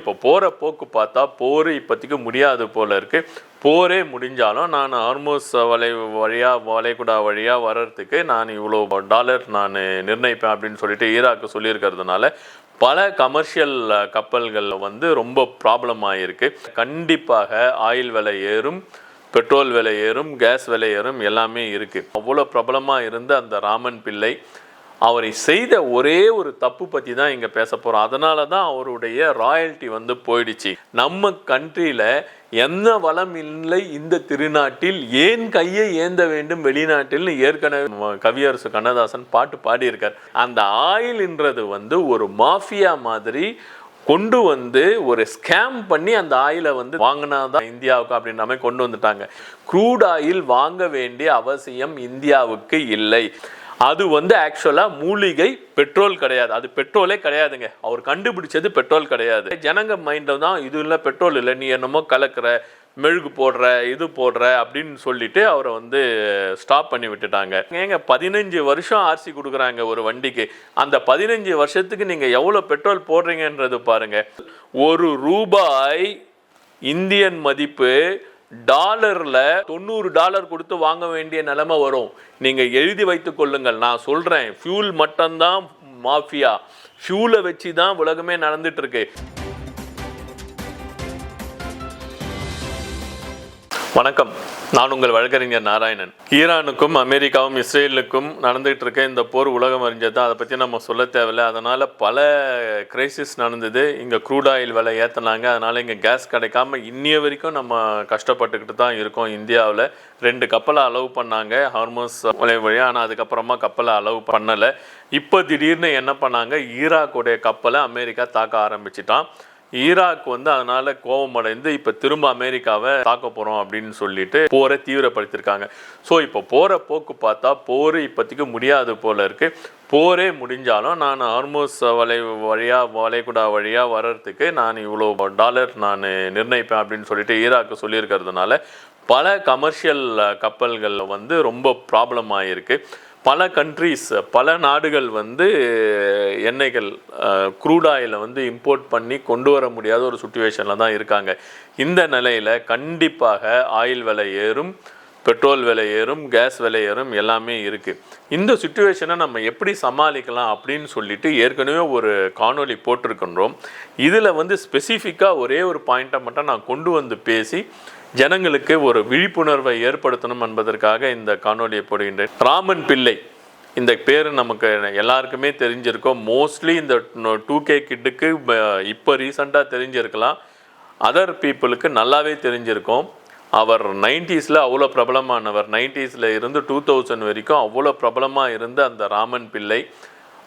இப்போ போகிற போக்கு பார்த்தா போர் இப்போதைக்கு முடியாது போல இருக்குது. போரே முடிஞ்சாலும் நான் ஹார்மோஸ் வளைகுடா வழியாக வர்றதுக்கு நான் இவ்வளோ டாலர் நான் நிர்ணயிப்பேன் அப்படின்னு சொல்லிட்டு ஈராக்கு சொல்லியிருக்கிறதுனால பல கமர்ஷியல் கப்பல்கள் ரொம்ப ப்ராப்ளம் ஆகிருக்கு. கண்டிப்பாக ஆயில் விலை ஏறும், பெட்ரோல் விலை ஏறும், கேஸ் விலை ஏறும், எல்லாமே இருக்குது. அவ்வளோ பிரபலமாக இருந்த அந்த ராமன் பிள்ளை அவரை செய்த ஒரே ஒரு தப்பு பற்றி தான் இங்கே பேச போகிறோம். அதனால தான் அவருடைய ராயல்ட்டி போயிடுச்சு. நம்ம கண்ட்ரியில் என்ன வளம் இல்லை இந்த திருநாட்டில், ஏன் கையை ஏந்த வேண்டும் வெளிநாட்டில் ஏற்கனவே கவியரசு கண்ணதாசன் பாட்டு பாடியிருக்கார். அந்த ஆயில்ன்றது ஒரு மாஃபியா மாதிரி கொண்டு ஒரு ஸ்கேம் பண்ணி அந்த ஆயிலை வாங்கினாதான் இந்தியாவுக்கு அப்படின்ற மாதிரி கொண்டு வந்துட்டாங்க. க்ரூட் ஆயில் வாங்க வேண்டிய அவசியம் இந்தியாவுக்கு இல்லை. அது ஆக்சுவலாக மூலிகை, பெட்ரோல் கிடையாது. அது பெட்ரோலே கிடையாதுங்க. அவர் கண்டுபிடிச்சது பெட்ரோல் கிடையாது. ஜனங்க மைண்டில் தான் இது இல்லை, பெட்ரோல் இல்லை, நீ என்னமோ கலக்கிற, மெழுகு போடுற, இது போடுற அப்படின்னு சொல்லிட்டு அவரை ஸ்டாப் பண்ணி விட்டுட்டாங்க. ஏங்க 15 வருஷம் ஆர்சி கொடுக்குறாங்க ஒரு வண்டிக்கு. அந்த 15 வருஷத்துக்கு நீங்கள் எவ்வளோ பெட்ரோல் போடுறீங்கன்றது பாருங்க. $1 இந்தியன் மதிப்பு டாலர்ல $90 கொடுத்து வாங்க வேண்டிய நிலைமை வரும். நீங்க எழுதி வைத்துக் கொள்ளுங்கள். நான் சொல்றேன், ஃபியூல் மட்டும்தான் மாஃபியா. ஃபியூலை வச்சு தான் உலகமே நடந்துட்டு இருக்கு. வணக்கம், நான் உங்கள் வழக்கறிஞர் நாராயணன். ஈரானுக்கும் அமெரிக்காவும் இஸ்ரேலுக்கும் நடந்துகிட்டு இருக்க இந்த போர் உலகம் அறிஞ்சது. அதை பற்றி நம்ம சொல்ல தேவையில்லை. அதனால் பல கிரைசிஸ் நடந்தது. இங்கே க்ரூட் ஆயில் விலை ஏற்றினாங்க. அதனால் இங்கே கேஸ் கிடைக்காம இன்னிய வரைக்கும் நம்ம கஷ்டப்பட்டுக்கிட்டு தான் இருக்கோம். இந்தியாவில் 2 கப்பலை அலோவ் பண்ணாங்க ஹார்மோஸ் வழியாக. ஆனால் அதுக்கப்புறமா கப்பலை அலோவ் பண்ணலை. இப்போ திடீர்னு என்ன பண்ணாங்க, ஈராக்குடைய கப்பலை அமெரிக்கா தாக்க ஆரம்பிச்சிட்டான். ஈராக் அதனால கோபம் அடைந்து இப்போ திரும்ப அமெரிக்காவை தாக்க போகிறோம் அப்படின்னு சொல்லிட்டு போரை தீவிரப்படுத்தியிருக்காங்க. ஸோ இப்போ போகிற போக்கு பார்த்தா போர் இப்போதைக்கு முடியாது போல இருக்குது. போரே முடிஞ்சாலும் நான் ஹார்மோஸ் வளைகுடா வழியாக வர்றதுக்கு நான் இவ்வளோ டாலர் நான் நிர்ணயிப்பேன் அப்படின்னு சொல்லிட்டு ஈராக்கு சொல்லியிருக்கிறதுனால பல கமர்ஷியல் கப்பல்கள் ரொம்ப ப்ராப்ளம் ஆகிருக்கு. பல கண்ட்ரீஸ், பல நாடுகள் எண்ணெய்கள், க்ரூட் ஆயிலை இம்போர்ட் பண்ணி கொண்டு வர முடியாத ஒரு சுச்சுவேஷனில் தான் இருக்காங்க. இந்த நிலையில் கண்டிப்பாக ஆயில் விலை ஏறும், பெட்ரோல் விலை ஏறும், கேஸ் விலை ஏறும், எல்லாமே இருக்குது. இந்த சுச்சுவேஷனை நம்ம எப்படி சமாளிக்கலாம் அப்படின்னு சொல்லிட்டு ஏற்கனவே ஒரு காணொளி போட்டிருக்கின்றோம். இதில் ஸ்பெசிஃபிக்காக ஒரே ஒரு பாயிண்ட்டை மட்டும் நான் கொண்டு பேசி ஜனங்களுக்கு ஒரு விழிப்புணர்வை ஏற்படுத்தணும் என்பதற்காக இந்த காணொலியை போடுகின்றேன். ராமன் பிள்ளை இந்த பேர் நமக்கு எல்லாருக்குமே தெரிஞ்சிருக்கும். மோஸ்ட்லி இந்த 2K கிட்டுக்கு இப்போ ரீசண்டாக தெரிஞ்சிருக்கலாம். அதர் பீப்புளுக்கு நல்லாவே தெரிஞ்சிருக்கும். அவர் 90s அவ்வளோ பிரபலமானவர். 90s இருந்து 2000 வரைக்கும் அவ்வளோ பிரபலமாக இருந்த அந்த ராமன் பிள்ளை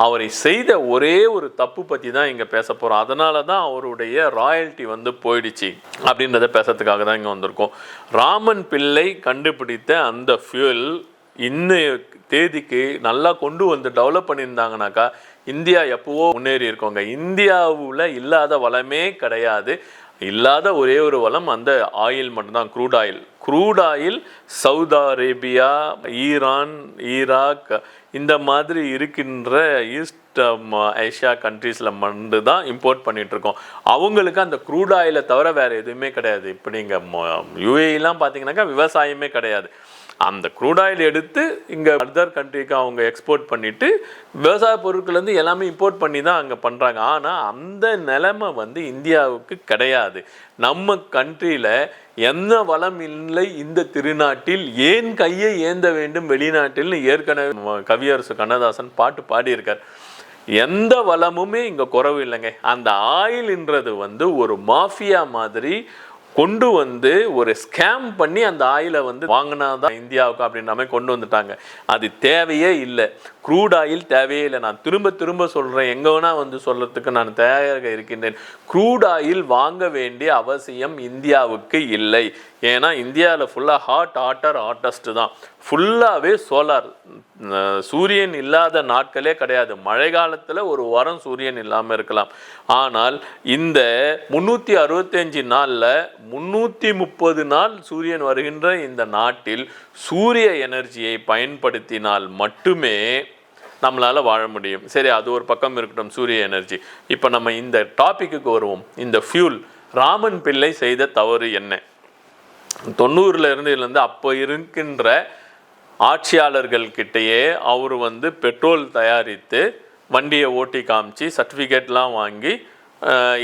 அவரை செய்த ஒரே ஒரு தப்பு பற்றி தான் இங்கே பேச போகிறோம். அதனால தான் அவருடைய ராயல்ட்டி போயிடுச்சு அப்படின்றத பேசுறதுக்காக தான் இங்கே வந்திருக்கோம். ராமன் பிள்ளை கண்டுபிடித்த அந்த ஃபியூல் இன்னைய தேதிக்கு நல்லா கொண்டு டெவலப் பண்ணியிருந்தாங்கனாக்கா இந்தியா எப்போவோ முன்னேறி இருக்கோங்க. இந்தியாவில் இல்லாத வளமே கிடையாது. இல்லாத ஒரே ஒரு வளம் அந்த ஆயில் மட்டும்தான், crude oil. Crude oil Saudi Arabia, Iran, Iraq இந்த மாதிரி இருக்கின்ற ஈஸ்ட் ஏஷியா கண்ட்ரீஸில் தான் இம்போர்ட் பண்ணிகிட்ருக்கோம். அவங்களுக்கு அந்த க்ரூட் ஆயிலை தவிர வேறு எதுவுமே கிடையாது. இப்போ நீங்கள் யுஏஇலாம் பார்த்தீங்கன்னாக்கா விவசாயமே கிடையாது. அந்த க்ரூட் ஆயில் எடுத்து இங்கே அதர் கண்ட்ரிக்கு அவங்க எக்ஸ்போர்ட் பண்ணிவிட்டு விவசாய பொருட்கள் எல்லாமே இம்போர்ட் பண்ணி தான் அங்கே பண்ணுறாங்க. ஆனால் அந்த நிலைமை இந்தியாவுக்கு கிடையாது. நம்ம கண்ட்ரியில் என்ன வளம் இல்லை இந்த திருநாட்டில், ஏன் கையை ஏந்த வேண்டும் வெளிநாட்டில் ஏற்கனவே கவியரசு கண்ணதாசன் பாட்டு பாடியிருக்கார். எந்த வளமுமே இங்கே குறைவு இல்லைங்க. அந்த ஆயில்ன்றது ஒரு மாஃபியா மாதிரி கொண்டு ஒரு ஸ்கேம் பண்ணி அந்த ஆயிலை வாங்கினாதான் இந்தியாவுக்கு அப்படின்ற மாதிரி கொண்டு வந்துட்டாங்க. அது தேவையே இல்லை. க்ரூட் ஆயில் தேவையே இல்லை. நான் திரும்ப சொல்கிறேன், எங்கே வேணால் சொல்கிறதுக்கு நான் தயாராக இருக்கின்றேன். க்ரூட் ஆயில் வாங்க வேண்டிய அவசியம் இந்தியாவுக்கு இல்லை. ஏன்னா இந்தியாவில் ஃபுல்லாக ஹாட்டஸ்ட்டு தான். ஃபுல்லாகவே சோலார். சூரியன் இல்லாத நாட்களே கிடையாது. மழை காலத்தில் ஒரு வாரம் சூரியன் இல்லாமல் இருக்கலாம். ஆனால் இந்த 365 நாளில் 330 நாள் சூரியன் வருகின்ற இந்த நாட்டில் சூரிய எனர்ஜியை பயன்படுத்தினால் மட்டுமே நம்மளால் வாழ முடியும். சரி, அது ஒரு பக்கம் இருக்கட்டும், சூரிய எனர்ஜி. இப்போ நம்ம இந்த டாப்பிக்கு வருவோம். இந்த ஃபியூல், ராமன் பிள்ளை செய்த தவறு என்ன? 90லேருந்து அப்போ இருக்கின்ற ஆட்சியாளர்கள் கிட்டேயே அவர் பெட்ரோல் தயாரித்து வண்டியை ஓட்டி காமிச்சு சர்டிஃபிகேட்லாம் வாங்கி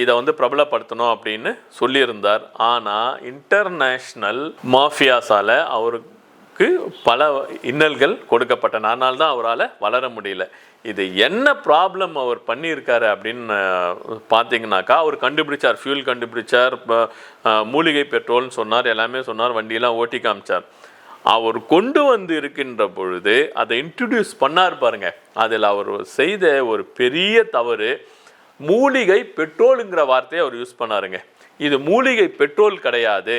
இதை பிரபலப்படுத்தணும் அப்படின்னு சொல்லியிருந்தார். ஆனால் இன்டர்நேஷ்னல் மாஃபியாஸால் அவருக்கு பல இன்னல்கள் கொடுக்கப்பட்டன. தான் அவரால் வளர முடியல. இது என்ன ப்ராப்ளம் அவர் பண்ணியிருக்காரு அப்படின்னு பார்த்தீங்கன்னாக்கா, அவர் கண்டுபிடிச்சார், ஃபியூல் கண்டுபிடிச்சார், மூலிகை பெட்ரோல்னு சொன்னார், எல்லாமே சொன்னார், வண்டியெல்லாம் ஓட்டி காமிச்சார். அவர் கொண்டு இருக்கின்ற பொழுது அதை இன்ட்ரடியூஸ் பண்ணார் பாருங்க, அதில் அவர் செய்த ஒரு பெரிய தவறு, மூலிகை பெட்ரோலுங்கிற வார்த்தையை அவர் யூஸ் பண்ணாருங்க. இது மூலிகை பெட்ரோல் கிடையாது,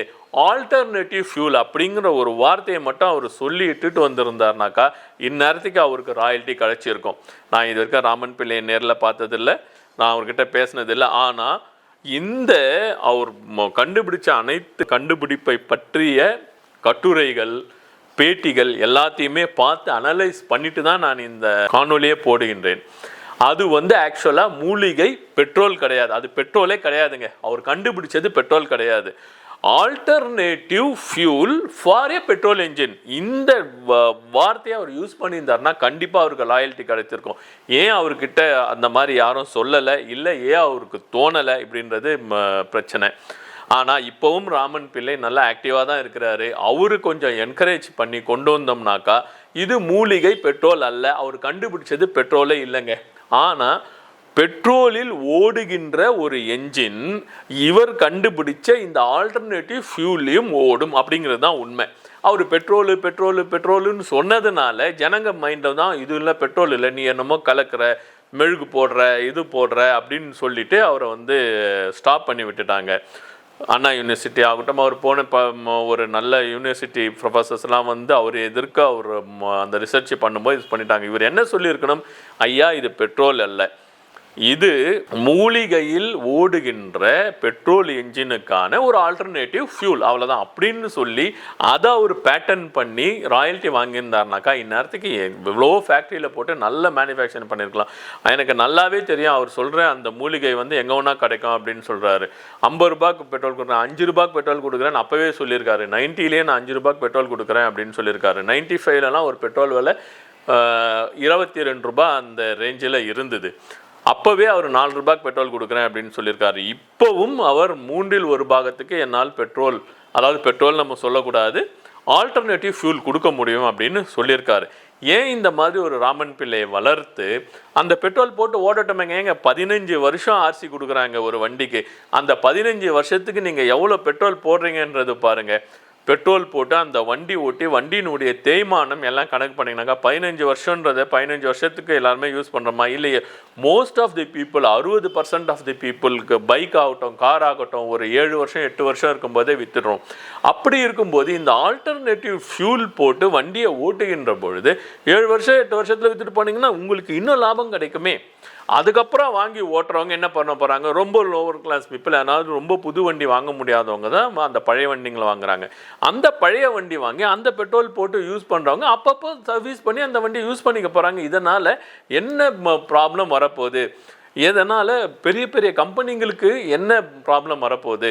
ஆல்டர்னேட்டிவ் ஃபியூல் அப்படிங்கிற ஒரு வார்த்தையை மட்டும் அவர் சொல்லி இட்டுட்டு வந்திருந்தார்னாக்கா இந்நேரத்துக்கு அவருக்கு ராயல்ட்டி கிடைச்சிருக்கும். நான் இது வரைக்கும் ராமன் பிள்ளையை நேரில் பார்த்ததில்லை, நான் அவர்கிட்ட பேசினதில்லை. ஆனால் இந்த அவர் கண்டுபிடிச்ச அனைத்து கண்டுபிடிப்பை பற்றிய கட்டுரைகள், பேட்டிகள் எல்லாத்தையுமே பார்த்து அனலைஸ் பண்ணிட்டு தான் நான் இந்த காணொலியே போடுகின்றேன். அது ஆக்சுவலாக மூலிகை பெட்ரோல் கிடையாது, அது பெட்ரோலே கிடையாதுங்க. அவர் கண்டுபிடிச்சது பெட்ரோல் கிடையாது, alternative fuel for A petrol engine. இந்த வார்த்தையை அவர் யூஸ் பண்ணியிருந்தாருன்னா கண்டிப்பாக அவருக்கு லாயல்ட்டி கிடைச்சிருக்கும். ஏன் அவர்கிட்ட அந்த மாதிரி யாரும் சொல்லலை, இல்லை ஏன் அவருக்கு தோணலை இப்படின்றது பிரச்சனை. ஆனால் இப்போவும் ராமன் பிள்ளை நல்லா ஆக்டிவாக தான் இருக்கிறாரு. அவரு கொஞ்சம் என்கரேஜ் பண்ணி கொண்டு வந்தோம்னாக்கா இது மூலிகை பெட்ரோல் அல்ல, அவர் கண்டுபிடிச்சது பெட்ரோலே இல்லைங்க. ஆனால் பெட்ரோலில் ஓடுகின்ற ஒரு என்ஜின் இவர் கண்டுபிடிச்ச இந்த ஆல்டர்னேட்டிவ் ஃபியூல்லையும் ஓடும் அப்படிங்கிறது தான் உண்மை. அவர் பெட்ரோலு பெட்ரோலு பெட்ரோலுன்னு சொன்னதுனால ஜனங்க மைண்டில் தான் இது இல்லை, பெட்ரோல் இல்லை, நீ என்னமோ கலக்கிற, மெழுகு போடுற, இது போடுற அப்படின்னு சொல்லிட்டு அவரை ஸ்டாப் பண்ணி விட்டுட்டாங்க. அண்ணா யூனிவர்சிட்டி ஆகட்டும், அவர் போன ஒரு நல்ல யூனிவர்சிட்டி ப்ரொஃபஸர்ஸ்லாம் அவர் எதிர்க்க அவர் அந்த ரிசர்ச் பண்ணும்போது இது பண்ணிட்டாங்க. இவர் என்ன சொல்லியிருக்கணும், ஐயா இது பெட்ரோல் அல்ல, இது மூலிகையில் ஓடுகின்ற பெட்ரோல் என்ஜினுக்கான ஒரு ஆல்டர்னேட்டிவ் ஃபியூல், அவ்வளோதான் அப்படின்னு சொல்லி அதை ஒரு பேட்டர்ன் பண்ணி ராயல்ட்டி வாங்கியிருந்தாருனாக்கா இந்நேரத்துக்கு இவ்வளோ ஃபேக்ட்ரியில் போட்டு நல்ல மேனுஃபேக்சரிங் பண்ணியிருக்கலாம். எனக்கு நல்லாவே தெரியும், அவர் சொல்கிற அந்த மூலிகை எங்கே வேணா கிடைக்கும் அப்படின்னு சொல்கிறாரு. 50 ரூபாய்க்கு பெட்ரோல் கொடுக்குறேன், 5 ரூபாய்க்கு பெட்ரோல் கொடுக்குறேன்னு அப்போவே சொல்லியிருக்காரு. 90லேயே நான் 5 ரூபாய்க்கு பெட்ரோல் கொடுக்குறேன் அப்படின்னு சொல்லியிருக்காரு. 95லலாம் ஒரு பெட்ரோல் விலை 22 ரூபாய் அந்த ரேஞ்சில் இருந்தது. அப்போவே அவர் 4 ரூபாய்க்கு பெட்ரோல் கொடுக்குறேன் அப்படின்னு சொல்லியிருக்காரு. இப்போவும் அவர் 1/3 பாகத்துக்கு என்னால் பெட்ரோல், அதாவது பெட்ரோல் நம்ம சொல்லக்கூடாது, ஆல்டர்னேட்டிவ் ஃபியூல் கொடுக்க முடியும் அப்படின்னு சொல்லியிருக்காரு. ஏன் இந்த மாதிரி ஒரு ராமன் பிள்ளையை வளர்த்து அந்த பெட்ரோல் போட்டு ஓடட்டோமேங்க? ஏங்க 15 வருஷம் ஆர்சி கொடுக்குறாங்க ஒரு வண்டிக்கு, அந்த 15 வருஷத்துக்கு நீங்கள் எவ்வளோ பெட்ரோல் போடுறீங்கன்றது பாருங்கள். பெட்ரோல் போட்டு அந்த வண்டி ஓட்டி வண்டியினுடைய தேய்மானம் எல்லாம் கணக்கு பண்ணிங்கனாக்கா 15 வருஷன்றதை 15 வருஷத்துக்கு எல்லாருமே யூஸ் பண்ணுறோமா? இல்லையே. Most of the people, 60% of the பீப்புளுக்கு பைக் ஆகட்டும், கார் ஆகட்டும், ஒரு 7 வருஷம் 8 வருஷம் இருக்கும்போதே வித்துடுறோம். அப்படி இருக்கும்போது இந்த ஆல்டர்னேட்டிவ் ஃபியூல் போட்டு வண்டியை ஓட்டுகின்ற பொழுது 7 வருஷம் 8 வருஷத்தில் வித்துட்டு போனீங்கன்னா உங்களுக்கு இன்னும் லாபம் கிடைக்குமே. அதுக்கப்புறம் வாங்கி ஓட்டுறவங்க என்ன பண்ண போகிறாங்க, ரொம்ப லோவர் கிளாஸ் பீப்புள், அதாவது ரொம்ப புது வண்டி வாங்க முடியாதவங்க தான் அந்த பழைய வண்டிங்களை வாங்குறாங்க. அந்த பழைய வண்டி வாங்கி அந்த பெட்ரோல் போட்டு யூஸ் பண்ணுறவங்க அப்பப்போ சர்வீஸ் பண்ணி அந்த வண்டியை யூஸ் பண்ணிக்க போகிறாங்க. இதனால் என்ன ப்ராப்ளம் வரப்போகுது? இதனால் பெரிய பெரிய கம்பெனிங்களுக்கு என்ன ப்ராப்ளம் வரப்போகுது?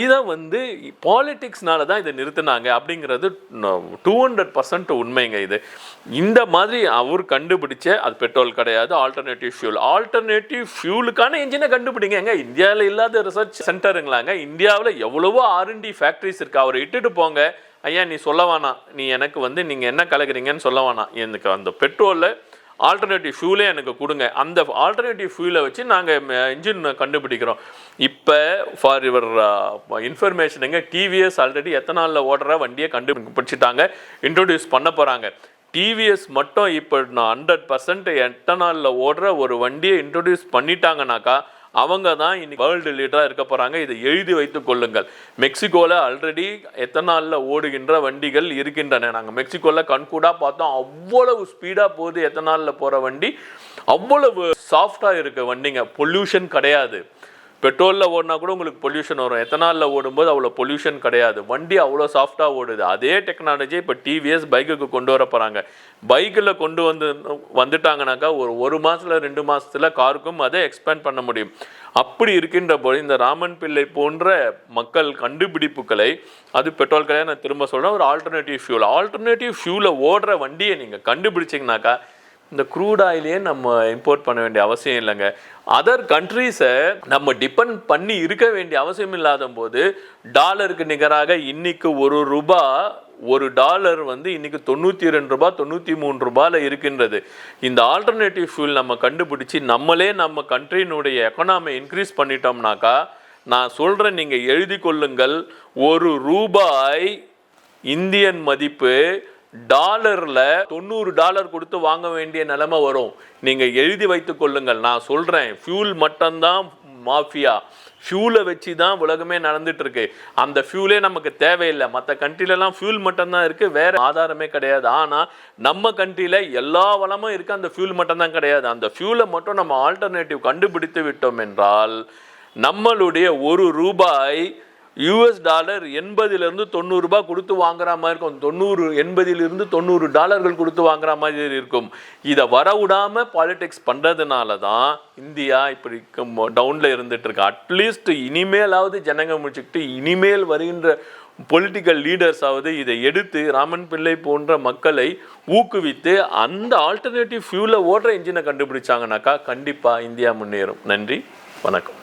இதை பாலிட்டிக்ஸ்னால தான் இதை நிறுத்தினாங்க அப்படிங்கிறது 200% உண்மைங்க. இது இந்த மாதிரி அவர் கண்டுபிடிச்ச அது பெட்ரோல் கிடையாது, ஆல்டர்னேட்டிவ் ஃபியூல். ஆல்டர்னேட்டிவ் ஃபியூலுக்கான என்ஜினை கண்டுபிடிங்க. எங்க இந்தியாவில் இல்லாத ரிசர்ச் சென்டருங்களாங்க? இந்தியாவில் எவ்வளவோ R&D ஃபேக்ட்ரிஸ் இருக்குது. அவரை இட்டுட்டு போங்க, ஐயா நீ சொல்ல வேணாம், நீ எனக்கு நீங்கள் என்ன கலக்குறீங்கன்னு சொல்ல வேணாம், எனக்கு அந்த பெட்ரோலில் ஆல்டர்னேட்டிவ் ஃபியூலே எனக்கு கொடுங்க, அந்த ஆல்டர்னேட்டிவ் ஃபியூலை வச்சு நாங்கள் இன்ஜின் கண்டுபிடிக்கிறோம். இப்போ ஃபார் யுவர் இன்ஃபர்மேஷனுங்க, டிவிஎஸ் ஆல்ரெடி எத்தனாலில் ஓடுற வண்டியை கண்டுபிடிச்சிட்டாங்க, இன்ட்ரோடியூஸ் பண்ண போகிறாங்க. டிவிஎஸ் மட்டும் இப்போ 100% எத்தனாலில் ஓடுற ஒரு வண்டியை இன்ட்ரோடியூஸ் பண்ணிட்டாங்கனாக்கா அவங்க தான் இன்னைக்கு வேர்ல்டு லீடராக இருக்க போகிறாங்க. இதை எழுதி வைத்துக் கொள்ளுங்கள். மெக்சிகோவில் ஆல்ரெடி எத்தனாலில் ஓடுகின்ற வண்டிகள் இருக்கின்றன. நாங்கள் மெக்சிகோவில் கண்கூடாக பார்த்தோம், அவ்வளவு ஸ்பீடாக போகுது எத்தனாலில் போகிற வண்டி, அவ்வளவு சாஃப்டாக இருக்க வண்டிங்க, பொல்யூஷன் கிடையாது. பெட்ரோலில் ஓடினா கூட உங்களுக்கு பொல்யூஷன் வரும், எத்தனாலில் ஓடும்போது அவ்வளோ பொல்யூஷன் கிடையாது. வண்டி அவ்வளோ சாஃப்டாக ஓடுது. அதே டெக்னாலஜி இப்போ டிவிஎஸ் பைக்குக்கு கொண்டு வர போகிறாங்க. பைக்கில் கொண்டு வந்துட்டாங்கனாக்கா ஒரு மாதத்தில் 2 மாதத்தில் காருக்கும் அதை எக்ஸ்பேண்ட் பண்ண முடியும். அப்படி இருக்கின்ற போது இந்த ராமன் பிள்ளை போன்ற மக்கள் கண்டுபிடிப்புகளை, அது பெட்ரோல் கிடையாது, நான் திரும்ப சொல்கிறேன், ஒரு ஆல்டர்னேட்டிவ் ஃபியூலை ஓடுற வண்டியை நீங்கள் கண்டுபிடிச்சிங்கனாக்கா இந்த க்ரூட் ஆயிலே நம்ம இம்போர்ட் பண்ண வேண்டிய அவசியம் இல்லைங்க. அதர் கண்ட்ரீஸை நம்ம டிபெண்ட் பண்ணி இருக்க வேண்டிய அவசியம் இல்லாத போது டாலருக்கு நிகராக இன்னைக்கு ஒரு டாலர் வந்து இன்னைக்கு 92 ரூபாய் 93 ரூபாயில் இருக்கின்றது. இந்த ஆல்டர்னேட்டிவ் ஃபியூல் நம்ம கண்டுபிடிச்சி நம்மளே நம்ம கண்ட்ரியினுடைய எக்கனாமி இன்க்ரீஸ் பண்ணிட்டோம்னாக்கா, நான் சொல்கிறேன், நீங்கள் எழுதி கொள்ளுங்கள், ₹1 இந்தியன் மதிப்பு டாலரில் $90 கொடுத்து வாங்க வேண்டிய நிலைமை வரும். நீங்கள் எழுதி வைத்து கொள்ளுங்கள். நான் சொல்கிறேன், ஃபியூல் மட்டும்தான் மாஃபியா. ஃபியூலை வச்சு தான் உலகமே நடந்துட்டு இருக்கு. அந்த ஃபியூலே நமக்கு தேவையில்லை. மற்ற கண்ட்ரிலெலாம் ஃபியூல் மட்டும்தான் இருக்குது, வேறு ஆதாரமே கிடையாது. ஆனால் நம்ம கண்ட்ரியில் எல்லா வளமும் இருக்குது, அந்த ஃபியூல் மட்டும்தான் கிடையாது. அந்த ஃபியூலை மட்டும் நம்ம ஆல்டர்னேட்டிவ் கண்டுபிடித்து விட்டோம் என்றால் நம்மளுடைய ₹1 US டாலர் 80லிருந்து 90 ரூபாய் கொடுத்து வாங்குற மாதிரி இருக்கும். 80லிருந்து $90 கொடுத்து வாங்குற மாதிரி இருக்கும். இதை வரவிடாமல் பாலிடிக்ஸ் பண்ணுறதுனால தான் இந்தியா இப்படி டவுனில் இருந்துட்டு இருக்கு. அட்லீஸ்ட் இனிமேலாவது ஜனங்க முடிச்சுக்கிட்டு இனிமேல் வருகின்ற பொலிட்டிக்கல் லீடர்ஸாவது இதை எடுத்து ராமன் பிள்ளை போன்ற மக்களை ஊக்குவித்து அந்த ஆல்டர்னேட்டிவ் ஃபியூலை ஓடுற இன்ஜினை கண்டுபிடிச்சாங்கனாக்கா கண்டிப்பாக இந்தியா முன்னேறும். நன்றி, வணக்கம்.